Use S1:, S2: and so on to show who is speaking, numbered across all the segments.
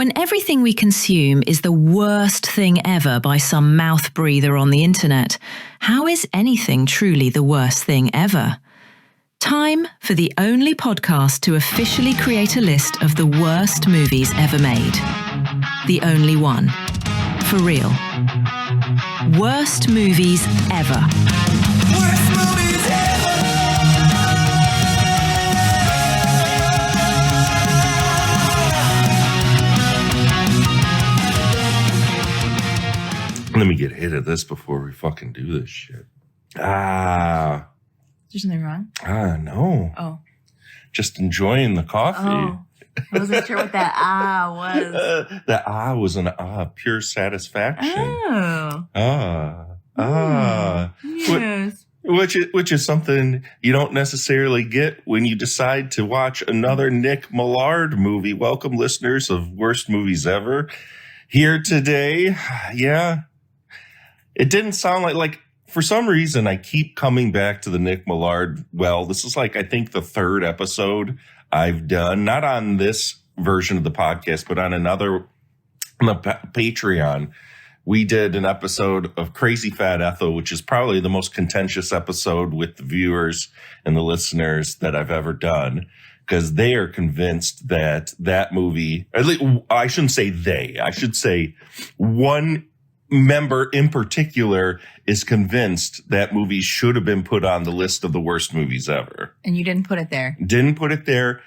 S1: When everything we consume is the worst thing ever by some mouth breather on the internet, how is anything truly the worst thing ever? Time for the only podcast to officially create a list of the worst movies ever made. The only one. For real. Worst movies ever.
S2: Worst movies ever.
S3: Let me get hit of this before we fucking do this shit.
S4: Is there something wrong?
S3: No.
S4: Oh.
S3: Just enjoying the coffee.
S4: Oh. I wasn't sure what that was.
S3: That was an pure satisfaction.
S4: Oh. Yes.
S3: Which is something you don't necessarily get when you decide to watch another Nick Millard movie. Welcome, listeners of Worst Movies Ever. Here today, yeah. It didn't sound like for some reason I keep coming back to the Nick Millard. Well, this is I think the third episode I've done, not on this version of the podcast, but on another on the Patreon. We did an episode of Crazy Fat Ethel, which is probably the most contentious episode with the viewers and the listeners that I've ever done, because they are convinced that that movie, at least, I shouldn't say they, I should say one member in particular is convinced that movie should have been put on the list of the worst movies ever.
S4: And you didn't put it there.
S3: Didn't put it there.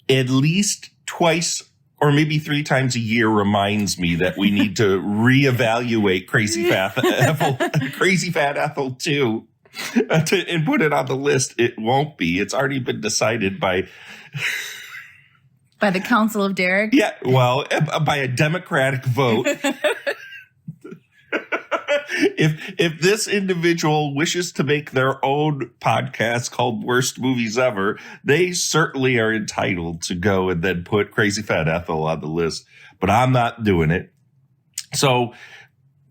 S3: At least twice or maybe 3 times a year reminds me that we need to reevaluate Crazy Fat Ethel 2 and put it on the list. It won't be. It's already been decided by
S4: the Council of Derek?
S3: Yeah, well, by a Democratic vote. If this individual wishes to make their own podcast called Worst Movies Ever, they certainly are entitled to go and then put Crazy Fat Ethel on the list. But I'm not doing it. So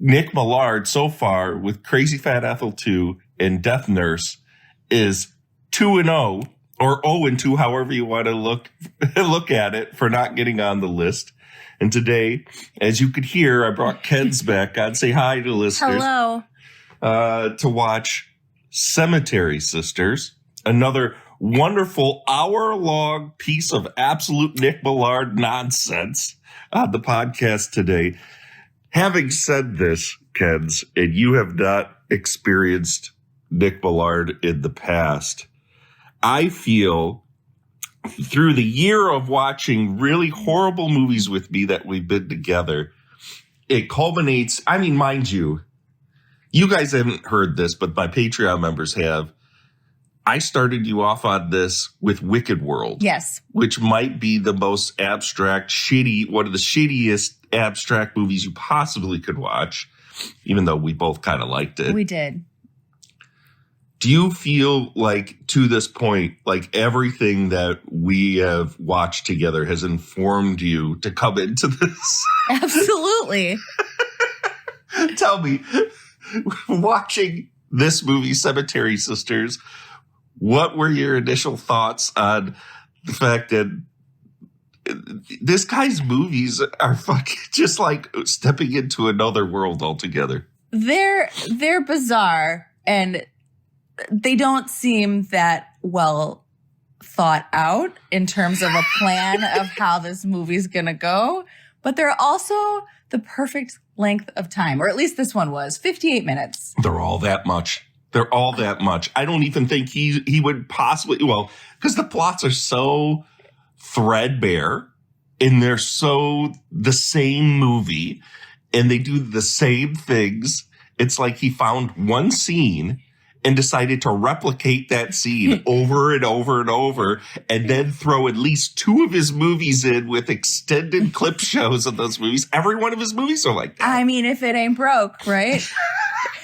S3: Nick Millard so far with Crazy Fat Ethel 2 and Death Nurse is 2-0 or 0-2, however you want to look at it, for not getting on the list. And today, as you could hear, I brought Kens back on. Say hi to listeners.
S4: Hello.
S3: To watch Cemetery Sisters, another wonderful hour-long piece of absolute Nick Millard nonsense on the podcast today. Having said this, Kens, and you have not experienced Nick Millard in the past, I feel through the year of watching really horrible movies with me that we've been together, it culminates. I mean, mind you, you guys haven't heard this, but my Patreon members have. I started you off on this with Wicked World.
S4: Yes.
S3: Which might be the most abstract, one of the shittiest abstract movies you possibly could watch, even though we both kind of liked it.
S4: We did.
S3: Do you feel like, to this point, like everything that we have watched together has informed you to come into this?
S4: Absolutely.
S3: Tell me, watching this movie, Cemetery Sisters, what were your initial thoughts on the fact that this guy's movies are fucking just like stepping into another world altogether?
S4: They're bizarre, and they don't seem that well thought out in terms of a plan of how this movie's going to go. But they're also the perfect length of time, or at least this one was 58 minutes.
S3: They're all that much. I don't even think he would possibly, well, because the plots are so threadbare and they're so the same movie and they do the same things. It's like he found one scene and decided to replicate that scene over and over and over, and then throw at least 2 of his movies in with extended clip shows of those movies. Every one of his movies are like that.
S4: I mean, if it ain't broke, right?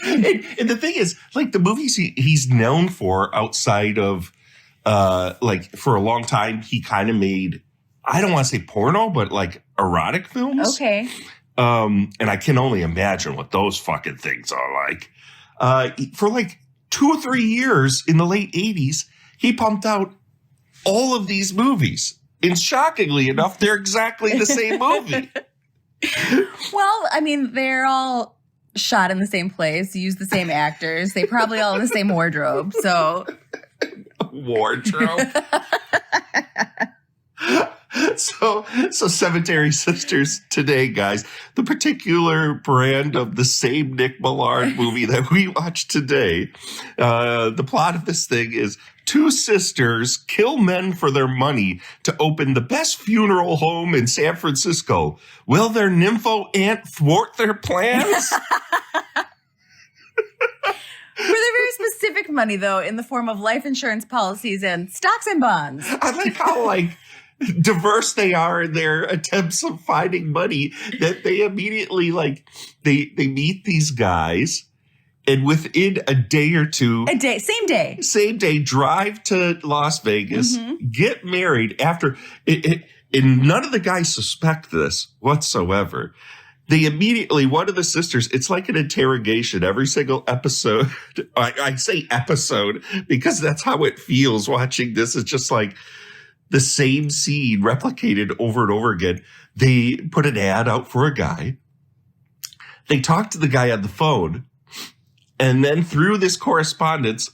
S3: and the thing is, like, the movies he's known for outside of, for a long time, he kind of made, I don't want to say porno, but like erotic films.
S4: Okay.
S3: And I can only imagine what those fucking things are like. For like 2 or 3 years in the late 80s, he pumped out all of these movies. And shockingly enough, they're exactly the same movie.
S4: Well, I mean, they're all shot in the same place, use the same actors. They probably all have the same wardrobe. So
S3: Wardrobe. So Cemetery Sisters today, guys, the particular brand of the same Nick Millard movie that we watched today. The plot of this thing is two sisters kill men for their money to open the best funeral home in San Francisco. Will their nympho aunt thwart their plans?
S4: for their very specific money, though, in the form of life insurance policies and stocks and bonds.
S3: I like how diverse they are in their attempts of finding money that they immediately they meet these guys and within a day or two, same day, drive to Las Vegas, get married after it. And none of the guys suspect this whatsoever. They immediately, one of the sisters, it's like an interrogation every single episode. I say episode because that's how it feels watching this. It's just like the same scene replicated over and over again. They put an ad out for a guy. They talk to the guy on the phone. And then through this correspondence,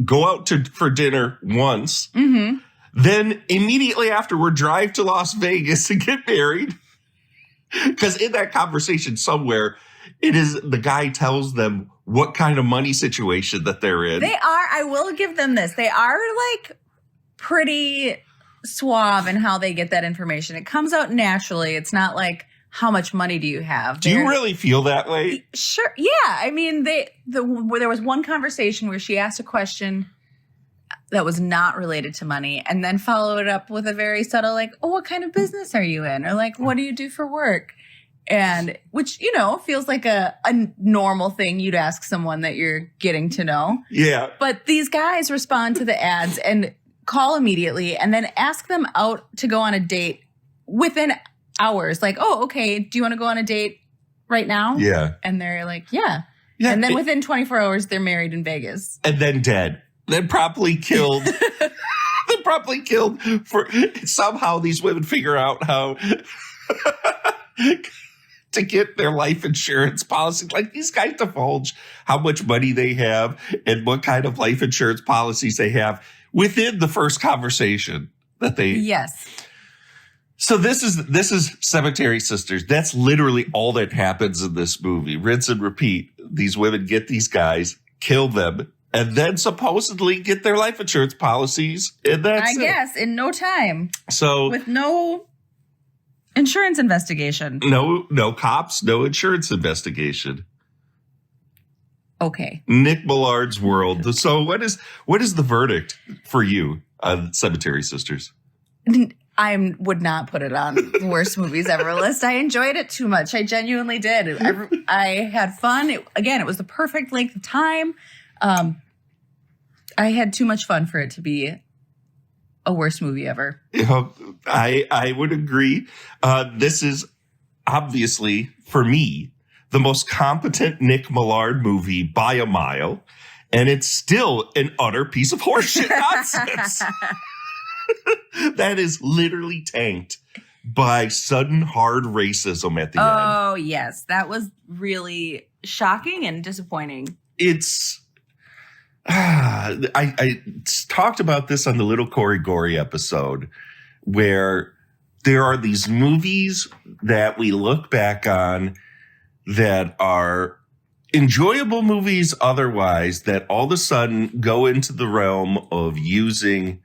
S3: go out for dinner once. Mm-hmm. Then immediately afterward, drive to Las Vegas and get married. Because in that conversation somewhere, it is the guy tells them what kind of money situation that they're in.
S4: They are, I will give them this. They are pretty suave in how they get that information. It comes out naturally. It's not like, how much money do you have?
S3: Do you really feel that way?
S4: Sure. Yeah. I mean, there was one conversation where she asked a question that was not related to money and then followed it up with a very subtle, oh, what kind of business are you in? Or what do you do for work? And which, feels like a normal thing you'd ask someone that you're getting to know.
S3: Yeah.
S4: But these guys respond to the ads and call immediately and then ask them out to go on a date within hours. Oh, okay. Do you want to go on a date right now?
S3: Yeah.
S4: And they're yeah. And then within 24 hours, they're married in Vegas.
S3: And then dead. Then promptly killed. Then promptly killed for somehow these women figure out how to get their life insurance policy. These guys divulge how much money they have and what kind of life insurance policies they have within the first conversation that they.
S4: Yes.
S3: So this is Cemetery Sisters. That's literally all that happens in this movie. Rinse and repeat. These women get these guys, kill them, and then supposedly get their life insurance policies. And that's
S4: I guess in no time.
S3: So
S4: with no insurance investigation.
S3: No cops, no insurance investigation.
S4: Okay.
S3: Nick Millard's world. So what is the verdict for you on Cemetery Sisters?
S4: I would not put it on the worst movies ever list. I enjoyed it too much. I genuinely did. I had fun. It was the perfect length of time. I had too much fun for it to be a worst movie ever.
S3: I would agree. This is obviously, for me, the most competent Nick Millard movie by a mile. And it's still an utter piece of horseshit nonsense. That is literally tanked by sudden hard racism at the end.
S4: Oh, yes. That was really shocking and disappointing.
S3: It's... I talked about this on the Little Corey Gory episode, where there are these movies that we look back on that are enjoyable movies otherwise, that all of a sudden go into the realm of using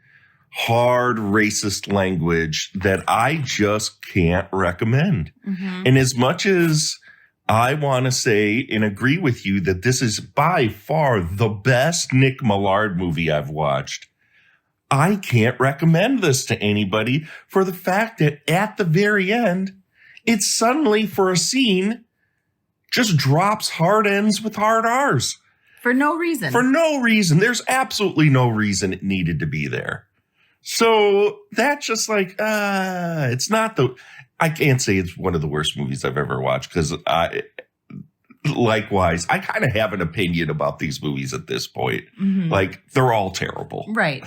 S3: hard racist language that I just can't recommend. Mm-hmm. And as much as I want to say and agree with you that this is by far the best Nick Millard movie I've watched, I can't recommend this to anybody for the fact that at the very end, it suddenly, for a scene, just drops hard ends with hard R's.
S4: For no reason.
S3: For no reason. There's absolutely no reason it needed to be there. So that's just it's not I can't say it's one of the worst movies I've ever watched because likewise, I kind of have an opinion about these movies at this point. Mm-hmm. They're all terrible.
S4: Right.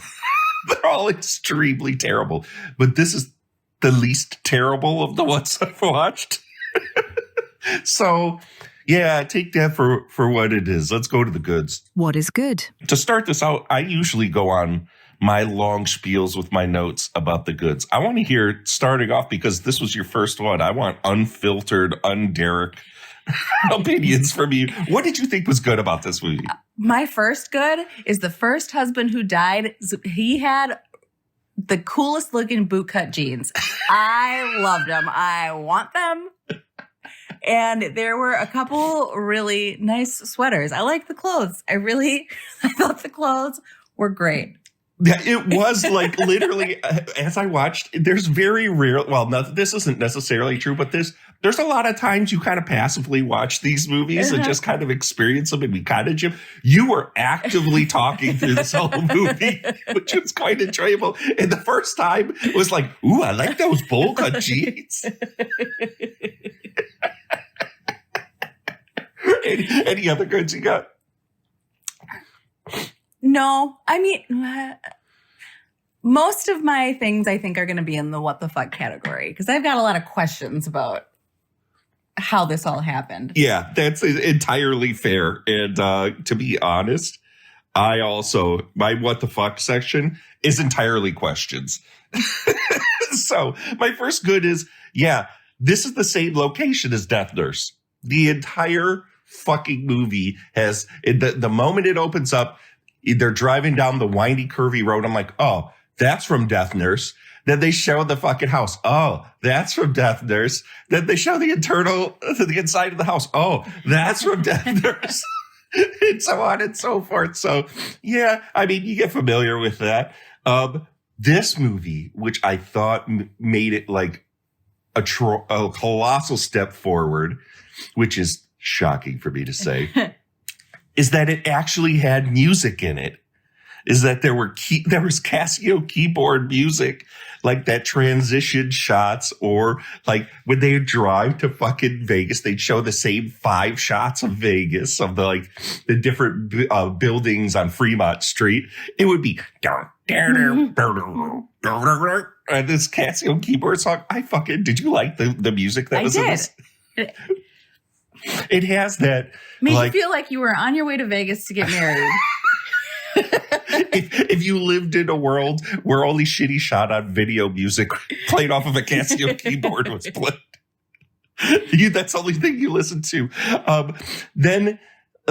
S3: They're all extremely terrible. But this is the least terrible of the ones I've watched. So, yeah, take that for what it is. Let's go to the goods.
S1: What is good?
S3: To start this out, I usually go on my long spiels with my notes about the goods. I want to hear, starting off, because this was your first one, I want unfiltered, un-Derek opinions from you. What did you think was good about this movie?
S4: My first good is the first husband who died. He had the coolest looking bootcut jeans. I loved them. I want them. And there were a couple really nice sweaters. I like the clothes. I thought the clothes were great.
S3: Yeah, it was like literally, as I watched, there's very rare, well, no, this isn't necessarily true, but there's a lot of times you kind of passively watch these movies and just kind of experience them and be kind of Jim. You were actively talking through this whole movie, which was quite enjoyable. And the first time it was like, ooh, I like those bowl cut jeans. Any other goods you got?
S4: No, I mean, most of my things I think are going to be in the what the fuck category because I've got a lot of questions about how this all happened.
S3: Yeah, that's entirely fair. And to be honest, I also, my what the fuck section is entirely questions. So my first good is, yeah, this is the same location as Death Nurse. The entire fucking movie has, the moment it opens up, they're driving down the windy, curvy road. I'm like, oh, that's from Death Nurse. Then they show the fucking house. Oh, that's from Death Nurse. Then they show the inside of the house. Oh, that's from Death Nurse. And so on and so forth. So, yeah, I mean, you get familiar with that. This movie, which I thought made it like a colossal step forward, which is shocking for me to say, is that it actually had music in it. Is that there was Casio keyboard music, like that transition shots, or like when they drive to fucking Vegas, they'd show the same 5 shots of Vegas of the different buildings on Fremont Street. It would be and this Casio keyboard song. Did you like the music that was in this? It has that.
S4: Made you feel like you were on your way to Vegas to get married.
S3: If you lived in a world where only shitty shot on video music played off of a Casio keyboard was played, that's the only thing you listen to. Then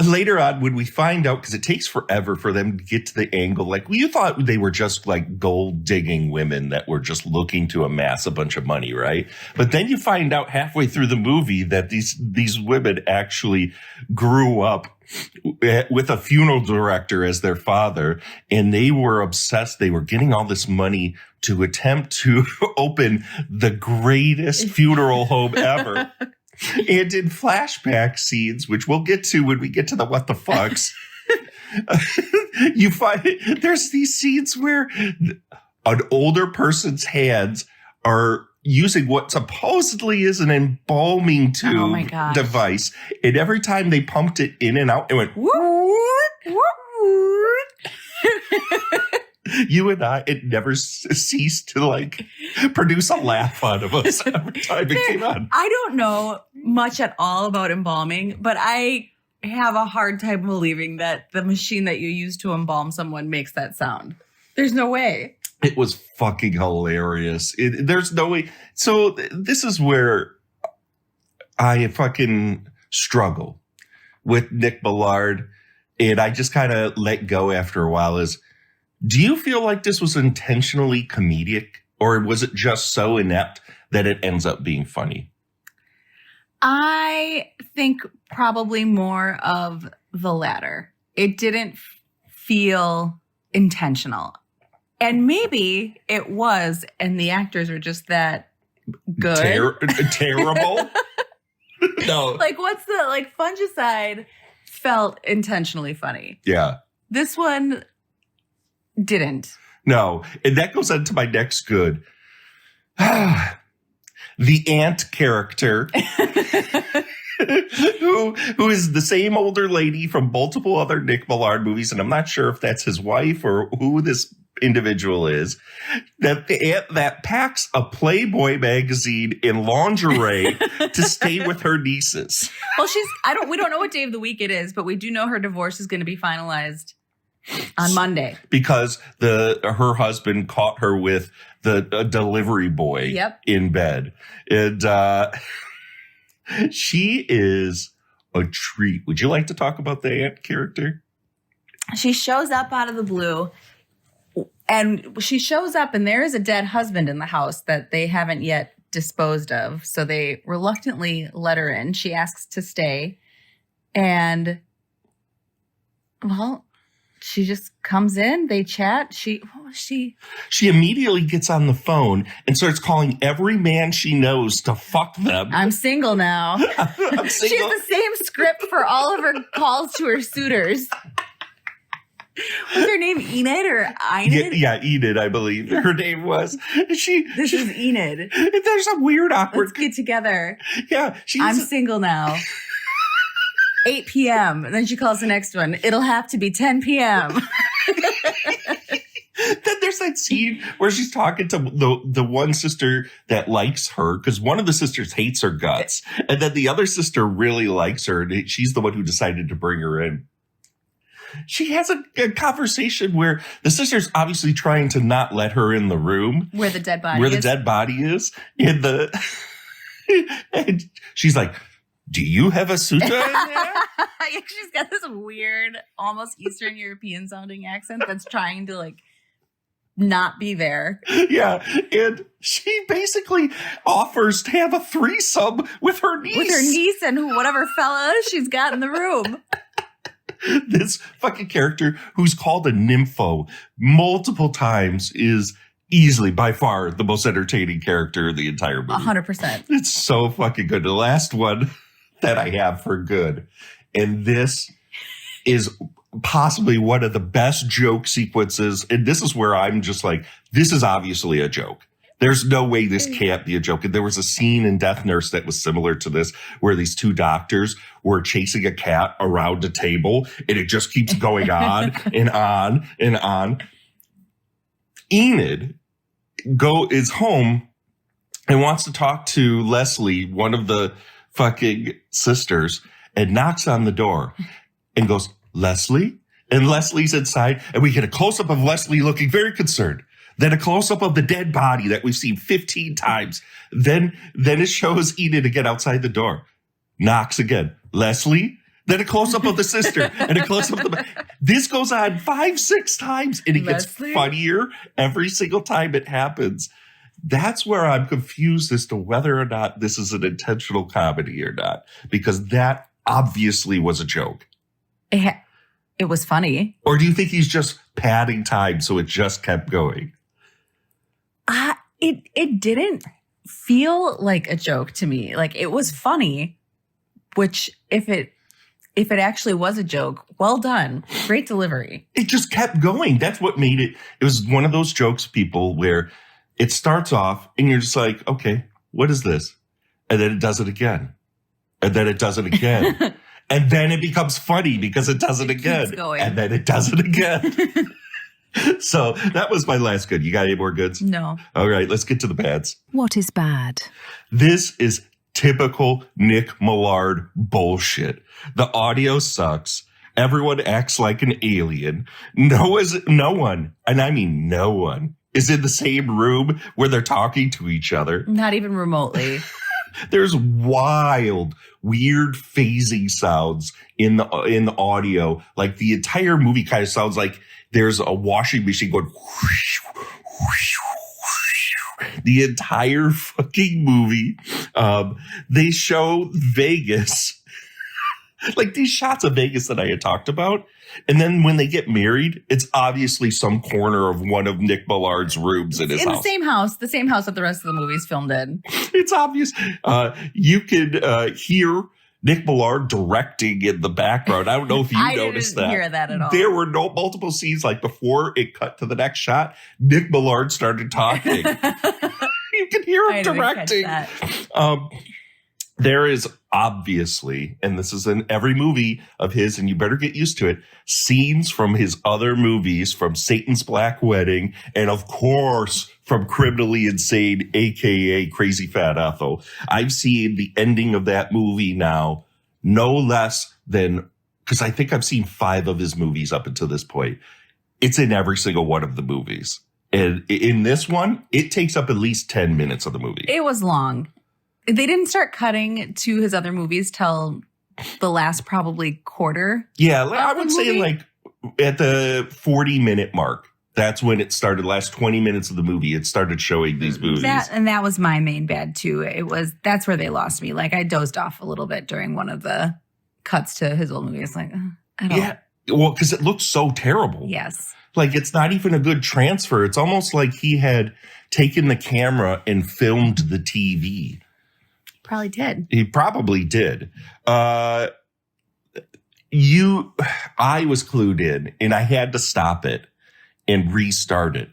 S3: later on, when we find out, because it takes forever for them to get to the angle, like you thought they were just like gold digging women that were just looking to amass a bunch of money, right? But then you find out halfway through the movie that these women actually grew up with a funeral director as their father, and they were obsessed. They were getting all this money to attempt to open the greatest funeral home ever. And in flashback scenes, which we'll get to when we get to the what the fucks, you find there's these scenes where an older person's hands are using what supposedly is an embalming tube device. And every time they pumped it in and out, it went you and I, it never ceased to like produce a laugh out of us every time it came on.
S4: I don't know much at all about embalming, but I have a hard time believing that the machine that you use to embalm someone makes that sound. There's no way.
S3: It was fucking hilarious. There's no way. So this is where I fucking struggle with Nick Millard, and I just kind of let go after a while. Do you feel like this was intentionally comedic, or was it just so inept that it ends up being funny?
S4: I think probably more of the latter. It didn't feel intentional. And maybe it was, and the actors are just that good.
S3: Terrible? No.
S4: Like, Fungicide felt intentionally funny.
S3: Yeah.
S4: This one didn't.
S3: No. And that goes on to my next good. The aunt character, who is the same older lady from multiple other Nick Millard movies, and I'm not sure if that's his wife or who this individual is that packs a Playboy magazine in lingerie to stay with her nieces.
S4: Well, we don't know what day of the week it is, but we do know her divorce is going to be finalized on Monday.
S3: Because her husband caught her with the delivery boy in bed. And she is a treat. Would you like to talk about the aunt character?
S4: She shows up out of the blue, and she shows up, and there is a dead husband in the house that they haven't yet disposed of. So they reluctantly let her in. She asks to stay, and well, she just comes in. They chat. She
S3: immediately gets on the phone and starts calling every man she knows to fuck them.
S4: I'm single now.
S3: I'm single.
S4: She has the same script for all of her calls to her suitors. What's her name? Enid or Enid?
S3: Yeah, Enid, I believe her name was.
S4: This is Enid.
S3: There's a weird, awkward.
S4: Let's get together.
S3: Yeah,
S4: I'm single now. 8 p.m. And then she calls the next one. It'll have to be 10 p.m.
S3: Then there's that scene where she's talking to the one sister that likes her because one of the sisters hates her guts. And then the other sister really likes her. And she's the one who decided to bring her in. She has a conversation where the sister's obviously trying to not let her in the room.
S4: Where the dead body is.
S3: And she's like, do you have a sutta in there?
S4: She's got this weird, almost Eastern European sounding accent that's trying to like not be there.
S3: Yeah. And she basically offers to have a threesome with her niece.
S4: With her niece and whatever fella she's got in the room.
S3: This fucking character who's called a nympho multiple times is easily by far the most entertaining character in the entire movie.
S4: 100%.
S3: It's so fucking good. The last one that I have for good, and this is possibly one of the best joke sequences. And this is where I'm just like, this is obviously a joke. There's no way this can't be a joke. And there was a scene in Death Nurse that was similar to this, where these two doctors were chasing a cat around a table, and it just keeps going on and on and on. Enid is home and wants to talk to Leslie, one of the fucking sisters, and knocks on the door and goes, Leslie? And Leslie's inside, and we get a close-up of Leslie looking very concerned. Then a close-up of the dead body that we've seen 15 times. Then it shows Enid again outside the door. Knocks again. Leslie? Then a close-up of the sister. And a close-up of the... This goes on 5-6 times. And it gets funnier every single time it happens. That's where I'm confused as to whether or not this is an intentional comedy or not. Because that obviously was a joke.
S4: It was funny.
S3: Or do you think he's just padding time so it just kept going?
S4: It didn't feel like a joke to me. Like, it was funny, which if it actually was a joke, well done. Great delivery.
S3: It just kept going. That's what made it. It was one of those jokes, people, where it starts off and you're just like, okay, what is this? And then it does it again. And then it does it again. And then it becomes funny because it does it again.
S4: Keeps going.
S3: And then it does it again. So that was my last good. You got any more goods?
S4: No.
S3: All right, let's get to the bads.
S1: What is bad?
S3: This is typical Nick Millard bullshit. The audio sucks. Everyone acts like an alien. No one, and I mean no one, is in the same room where they're talking to each other.
S4: Not even remotely.
S3: There's wild, weird phasing sounds in the audio. Like the entire movie kind of sounds like there's a washing machine going whoosh, whoosh, whoosh. The entire fucking movie. They show Vegas, like these shots of Vegas that I had talked about. And then when they get married, it's obviously some corner of one of Nick Millard's rooms in his house.
S4: The same house that the rest of the movie's filmed in.
S3: It's obvious. You can hear Nick Millard directing in the background. I don't know if you noticed that.
S4: I didn't hear that at all.
S3: There were multiple scenes, like before it cut to the next shot, Nick Millard started talking. You can hear him directing. There is obviously, and this is in every movie of his, and you better get used to it, scenes from his other movies, from Satan's Black Wedding, and of course, from Criminally Insane, aka Crazy Fat Ethel. I've seen the ending of that movie now no less than, because I think I've seen 5 of his movies up until this point. It's in every single one of the movies. And in this one, it takes up at least 10 minutes of the movie.
S4: It was long. They didn't start cutting to his other movies till the last probably quarter.
S3: Yeah, I would say
S4: movie?
S3: like at the 40-minute mark. That's when it started. Last 20 minutes of the movie, it started showing these movies.
S4: That was my main bad too. That's where they lost me. Like I dozed off a little bit during one of the cuts to his old movie. It's like, I don't.
S3: Yeah, well, because it looks so terrible.
S4: Yes.
S3: Like it's not even a good transfer. It's almost like he had taken the camera and filmed the TV.
S4: Probably did.
S3: He probably did. I was clued in and I had to stop it and restart it.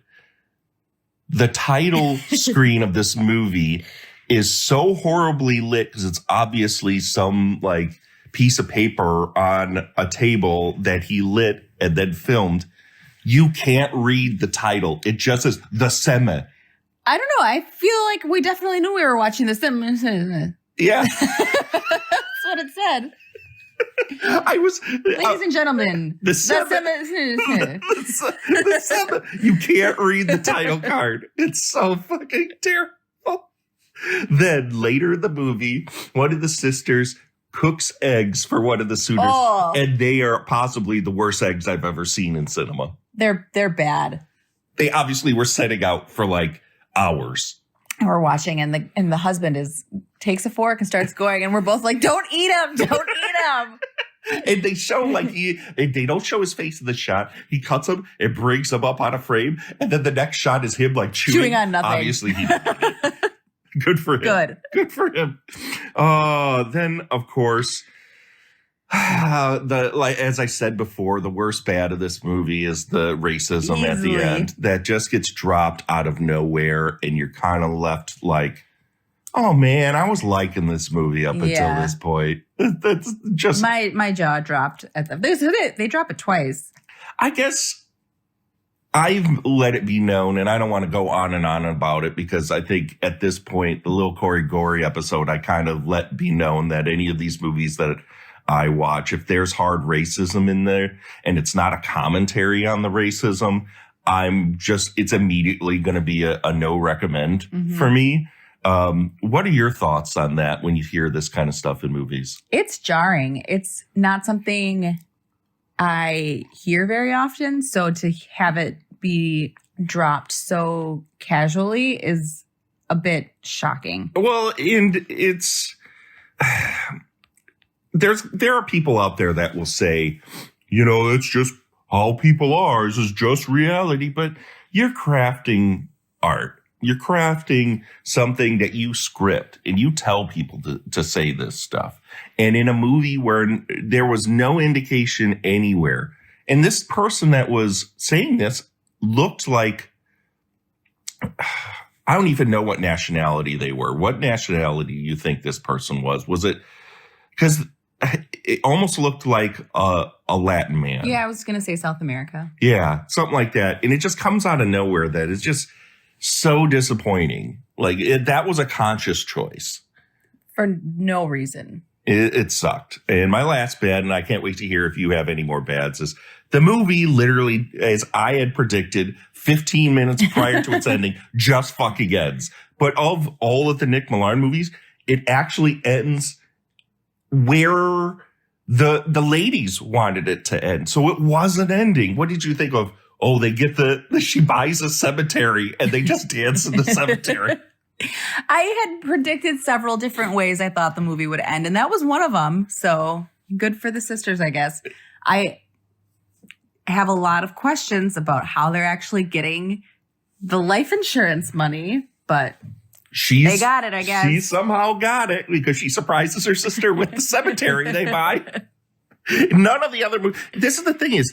S3: The title screen of this movie is so horribly lit because it's obviously some like piece of paper on a table that he lit and then filmed. You can't read the title. It just says The Seme.
S4: I don't know. I feel like we definitely knew we were watching this.
S3: Yeah.
S4: That's what it said.
S3: I was.
S4: Ladies and gentlemen,
S3: The Seme. The Seme. You can't read the title card. It's so fucking terrible. Then later in the movie, one of the sisters cooks eggs for one of the suitors.
S4: Oh.
S3: And they are possibly the worst eggs I've ever seen in cinema.
S4: They're bad.
S3: They obviously were setting out for like hours.
S4: And we're watching, and the husband takes a fork and starts going, and we're both like, "Don't eat him! Don't eat him!"
S3: And they show like they don't show his face in the shot. He cuts him and brings him up on a frame, and then the next shot is him like chewing
S4: on nothing.
S3: Obviously, he good for him. Good for him. Then of course, as I said before, the worst bad of this movie is the racism at the end that just gets dropped out of nowhere, and you're kind of left like, oh man, I was liking this movie up until this point. That's just
S4: my jaw dropped at they drop it twice.
S3: I guess I've let it be known, and I don't want to go on and on about it because I think at this point, the Little Corey Gory episode, I kind of let be known that any of these movies that I watch, if there's hard racism in there and it's not a commentary on the racism, it's immediately going to be a no recommend for me. What are your thoughts on that when you hear this kind of stuff in movies?
S4: It's jarring. It's not something I hear very often. So to have it be dropped so casually is a bit shocking.
S3: Well, and it's there are people out there that will say, it's just how people are. This is just reality. But you're crafting art. You're crafting something that you script and you tell people to say this stuff. And in a movie where there was no indication anywhere, and this person that was saying this looked like, I don't even know what nationality they were. What nationality do you think this person was? Was it, because it almost looked like a Latin man.
S4: Yeah, I was going to say South America.
S3: Yeah, something like that. And it just comes out of nowhere that it's just so disappointing. Like that was a conscious choice.
S4: For no reason.
S3: It sucked. And my last bad, and I can't wait to hear if you have any more bads, is the movie literally, as I had predicted, 15 minutes prior to its ending, just fucking ends. But of all of the Nick Millard movies, it actually ends where the ladies wanted it to end. So it wasn't ending. What did you think of? Oh, they get she buys a cemetery and they just dance in the cemetery.
S4: I had predicted several different ways I thought the movie would end, and that was one of them. So good for the sisters, I guess. I have a lot of questions about how they're actually getting the life insurance money, but they got it, I guess.
S3: She somehow got it because she surprises her sister with the cemetery they buy. None of the other movies. This is the thing is,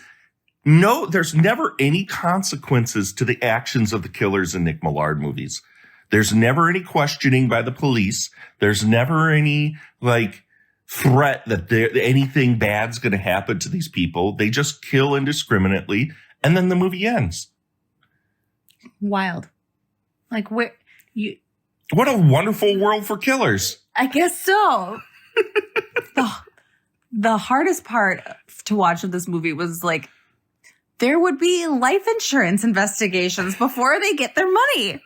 S3: no, there's never any consequences to the actions of the killers in Nick Millard movies. There's never any questioning by the police. There's never any like threat that anything bad's going to happen to these people. They just kill indiscriminately, and then the movie ends.
S4: Wild. Like where you?
S3: What a wonderful world for killers.
S4: I guess so. The hardest part to watch of this movie was like there would be life insurance investigations before they get their money.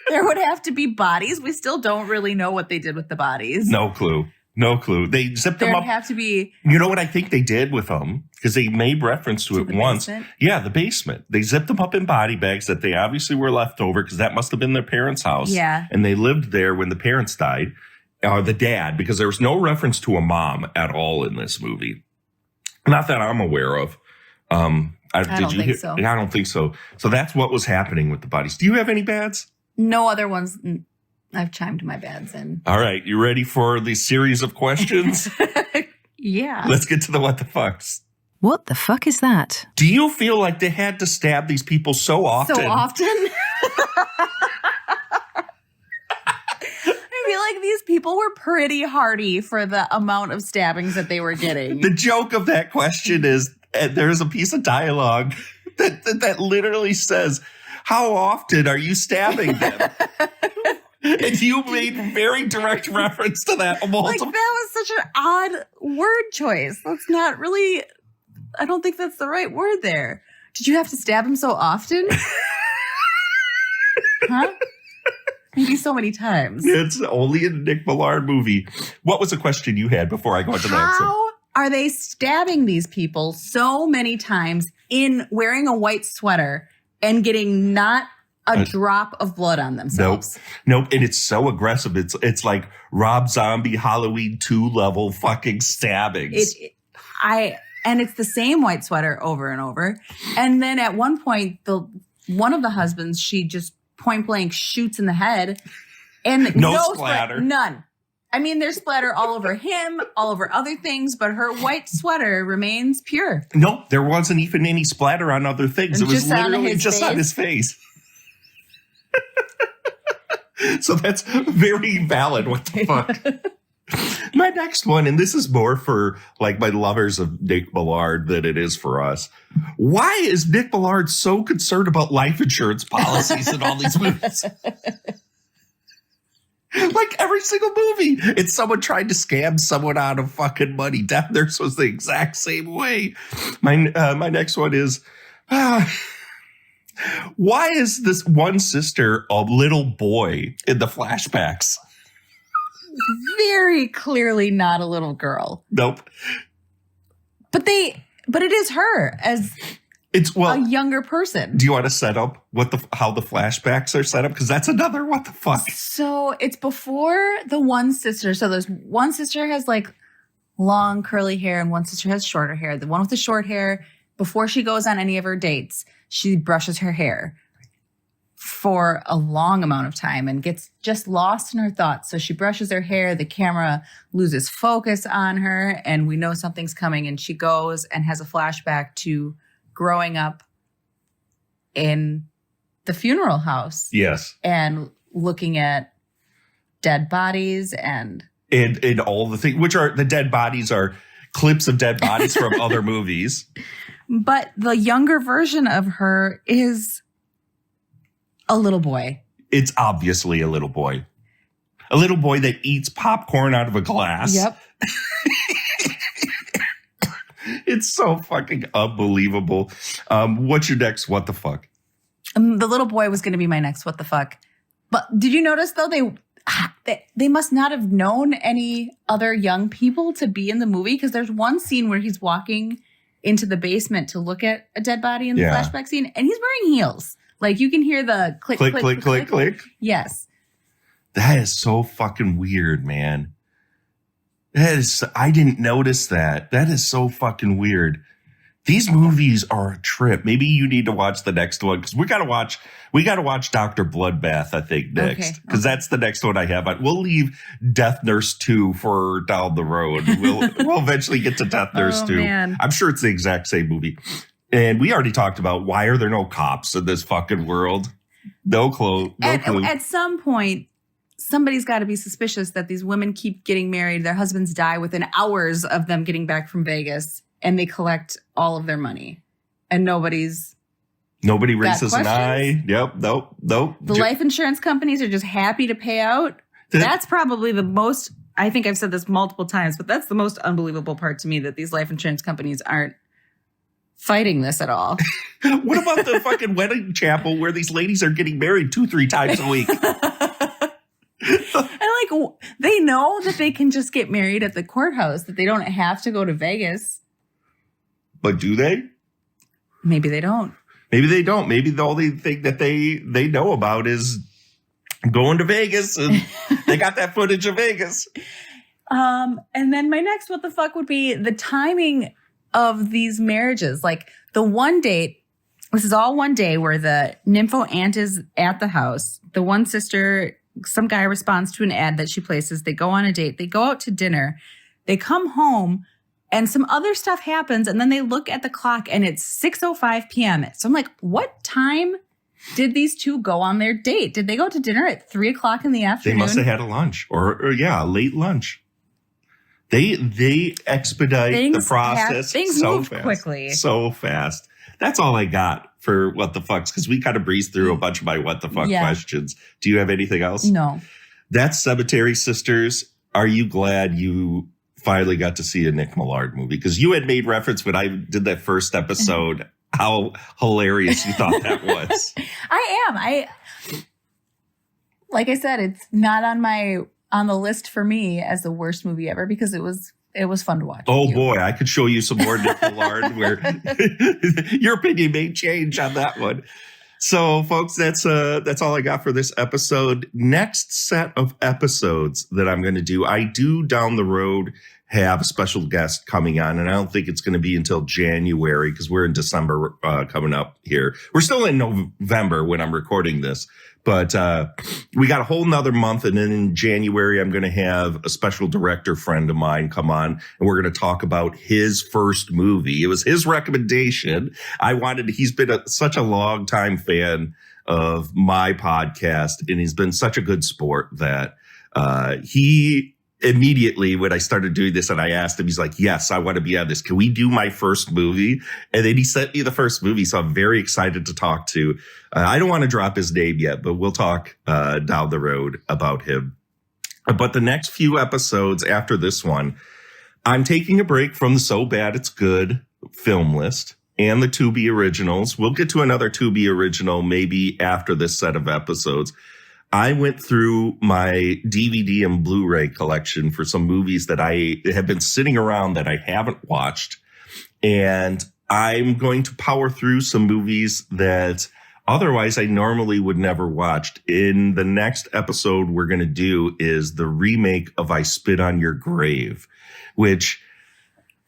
S4: There would have to be bodies. We still don't really know what they did with the bodies.
S3: No clue. No clue. They zipped them
S4: There'd
S3: up.
S4: have to be.
S3: You know what I think they did with them? Because they made reference to it
S4: the
S3: once.
S4: basement?
S3: Yeah, the basement. They zipped them up in body bags that they obviously were left over because that must have been their parents' house.
S4: Yeah.
S3: And they lived there when the parents died. The dad, because there was no reference to a mom at all in this movie. Not that I'm aware of.
S4: I don't think so.
S3: I don't think so. So that's what was happening with the bodies. Do you have any bads?
S4: No other ones. I've chimed my bads in.
S3: All right. You ready for the series of questions?
S4: Yeah.
S3: Let's get to the what the fucks.
S1: What the fuck is that?
S3: Do you feel like they had to stab these people so often?
S4: So often? I feel like these people were pretty hardy for the amount of stabbings that they were getting.
S3: The joke of that question is there's a piece of dialogue that literally says, how often are you stabbing them? And you made very direct reference to that.
S4: Like, that was such an odd word choice. That's not really, I don't think that's the right word there. Did you have to stab him so often? Huh? Maybe so many times.
S3: It's only in a Nick Millard movie. What was the question you had before I go into the next one?
S4: How are they stabbing these people so many times in wearing a white sweater and getting not a drop of blood on themselves?
S3: Nope. And it's so aggressive. It's like Rob Zombie Halloween 2 level fucking stabbings.
S4: And it's the same white sweater over and over. And then at one point, one of the husbands, she just point blank shoots in the head, and
S3: no splatter.
S4: None. I mean, there's splatter all over him, all over other things, but her white sweater remains pure.
S3: Nope, there wasn't even any splatter on other things. It was
S4: Just on
S3: literally
S4: his
S3: just on
S4: face?
S3: his face. So that's very valid. What the fuck? My next one, and this is more for like my lovers of Nick Millard than it is for us. Why is Nick Millard so concerned about life insurance policies in all these movies? Like every single movie, it's someone trying to scam someone out of fucking money. Death Nurse was the exact same way. My next one is, why is this one sister a little boy in the flashbacks?
S4: Very clearly not a little girl.
S3: Nope.
S4: But it is her as
S3: It's
S4: a younger person.
S3: Do you want to set up how the flashbacks are set up? Because that's another what the fuck.
S4: So it's before the one sister. So there's one sister has like long curly hair and one sister has shorter hair. The one with the short hair, before she goes on any of her dates, she brushes her hair for a long amount of time and gets just lost in her thoughts. So she brushes her hair, the camera loses focus on her, and we know something's coming, and she goes and has a flashback to growing up in the funeral house.
S3: Yes.
S4: And looking at dead bodies and
S3: all the things, which are the dead bodies are clips of dead bodies from other movies.
S4: But the younger version of her is a little boy.
S3: It's obviously a little boy. A little boy that eats popcorn out of a glass.
S4: Yep.
S3: It's so fucking unbelievable. What's your next what the fuck?
S4: The little boy was going to be my next what the fuck. But did you notice, though, they must not have known any other young people to be in the movie? Because there's one scene where he's walking into the basement to look at a dead body in the flashback scene, and he's wearing heels. Like, you can hear the click, click, click, click, click. Yes.
S3: That is so fucking weird, man. I didn't notice that. That is so fucking weird. These movies are a trip. Maybe you need to watch the next one because we got to watch Dr. Bloodbath, I think, next. Because that's the next one I have. We'll leave Death Nurse 2 for down the road. We'll eventually get to Death Nurse 2.
S4: Man.
S3: I'm sure it's the exact same movie. And we already talked about why are there no cops in this fucking world? No clue. No clue.
S4: At some point, somebody's got to be suspicious that these women keep getting married. Their husbands die within hours of them getting back from Vegas, and they collect all of their money. And nobody
S3: raises an eye. Yep. Nope.
S4: The life insurance companies are just happy to pay out. That's probably the most, I think I've said this multiple times, but that's the most unbelievable part to me, that these life insurance companies aren't fighting this at all.
S3: What about the fucking wedding chapel where these ladies are getting married 2-3 times a week?
S4: And like, they know that they can just get married at the courthouse, that they don't have to go to Vegas.
S3: But do they?
S4: Maybe they don't.
S3: Maybe they don't. Maybe the only thing that they know about is going to Vegas, and they got that footage of Vegas.
S4: And then my next what the fuck would be the timing of these marriages. Like the one date, this is all one day where the nympho aunt is at the house. The one sister, some guy responds to an ad that she places. They go on a date. They go out to dinner. They come home and some other stuff happens. And then they look at the clock and it's 6:05 p.m. So I'm like, what time did these two go on their date? Did they go to dinner at 3:00 in the afternoon?
S3: They must have had a lunch or a late lunch. They expedite the process.
S4: Things
S3: so
S4: move
S3: fast,
S4: quickly.
S3: So fast. That's all I got for what the fucks, because we kind of breezed through a bunch of my what the fuck questions. Do you have anything else?
S4: No.
S3: That's Cemetery Sisters. Are you glad you finally got to see a Nick Millard movie? Because you had made reference when I did that first episode how hilarious you thought that was.
S4: I am. Like I said, it's not on the list for me as the worst movie ever, because it was fun to watch.
S3: Oh boy, I could show you some more Nick Millard where your opinion may change on that one. So folks, that's all I got for this episode. Next set of episodes that I'm going to do, I do down the road have a special guest coming on, and I don't think it's going to be until January because we're in December coming up here. We're still in November when I'm recording this, but we got a whole nother month. And then in January, I'm going to have a special director friend of mine come on, and we're going to talk about his first movie. It was his recommendation. He's been such a long time fan of my podcast, and he's been such a good sport that he immediately, when I started doing this and I asked him, he's like, yes, I want to be on this. Can we do my first movie? And then he sent me the first movie. So I'm very excited to talk to. I don't want to drop his name yet, but we'll talk down the road about him. But the next few episodes after this one, I'm taking a break from the So Bad It's Good film list and the Tubi originals. We'll get to another Tubi original maybe after this set of episodes. I went through my DVD and Blu-ray collection for some movies that I have been sitting around that I haven't watched. And I'm going to power through some movies that otherwise I normally would never watch. In the next episode we're going to do is the remake of I Spit on Your Grave, which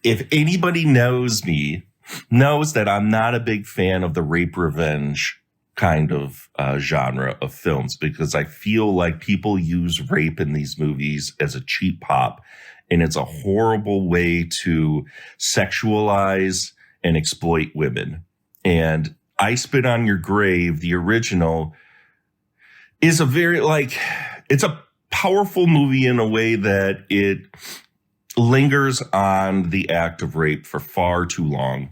S3: if anybody knows me, knows that I'm not a big fan of the rape revenge kind of genre of films, because I feel like people use rape in these movies as a cheap pop, and it's a horrible way to sexualize and exploit women. And I Spit on Your Grave, the original, is it's a powerful movie in a way that it lingers on the act of rape for far too long.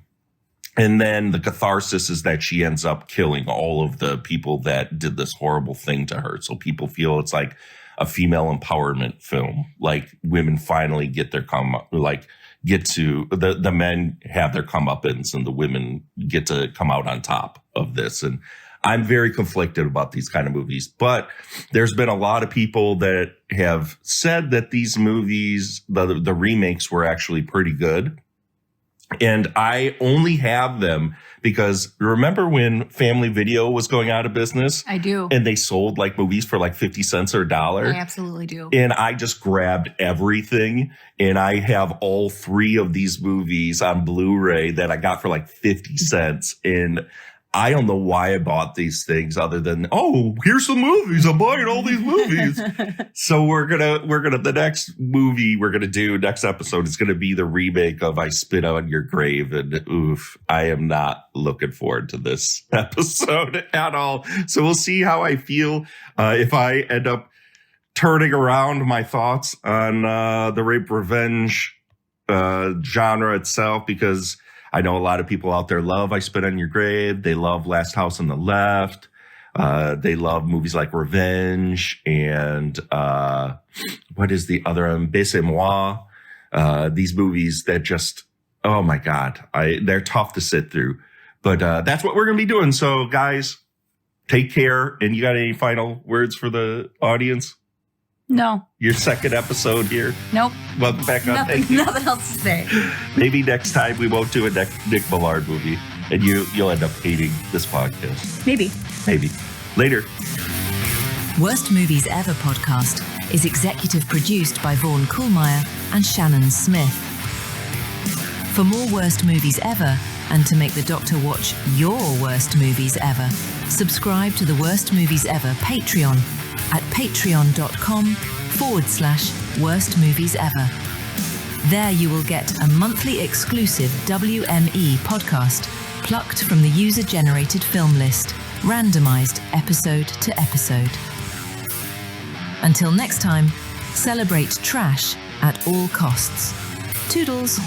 S3: And then the catharsis is that she ends up killing all of the people that did this horrible thing to her. So people feel it's like a female empowerment film. Like women finally get their the men have their comeuppance and the women get to come out on top of this. And I'm very conflicted about these kind of movies, but there's been a lot of people that have said that these movies, the remakes were actually pretty good. And I only have them because remember when Family Video was going out of business?
S4: I do.
S3: And they sold like movies for like 50 cents or $1.
S4: I absolutely do.
S3: And I just grabbed everything. And I have all 3 of these movies on Blu-ray that I got for like 50 cents. And I don't know why I bought these things other than, oh, here's some movies. I'm buying all these movies. So we're gonna the next movie we're gonna do next episode is gonna be the remake of I Spit on Your Grave, and oof, I am not looking forward to this episode at all. So we'll see how I feel if I end up turning around my thoughts on the rape revenge genre itself, because I know a lot of people out there love I Spit on Your Grave. They love Last House on the Left. They love movies like Revenge and what is the other one? Baissez-moi. These movies that just, oh my God, they're tough to sit through. But that's what we're going to be doing. So guys, take care. And you got any final words for the audience?
S4: No.
S3: Your second episode here.
S4: Nope.
S3: Welcome back on. Thank you.
S4: Nothing else to say.
S3: Maybe next time we won't do a Nick Millard movie, and you'll end up hating this podcast.
S4: Maybe.
S3: Later.
S1: Worst Movies Ever podcast is executive produced by Vaughan Koolmeyer and Shannon Smith. For more Worst Movies Ever, and to make the Doctor watch your worst movies ever, subscribe to the Worst Movies Ever Patreon at patreon.com/Worst Movies Ever. There you will get a monthly exclusive WME podcast plucked from the user-generated film list, randomized episode to episode. Until next time, celebrate trash at all costs. Toodles.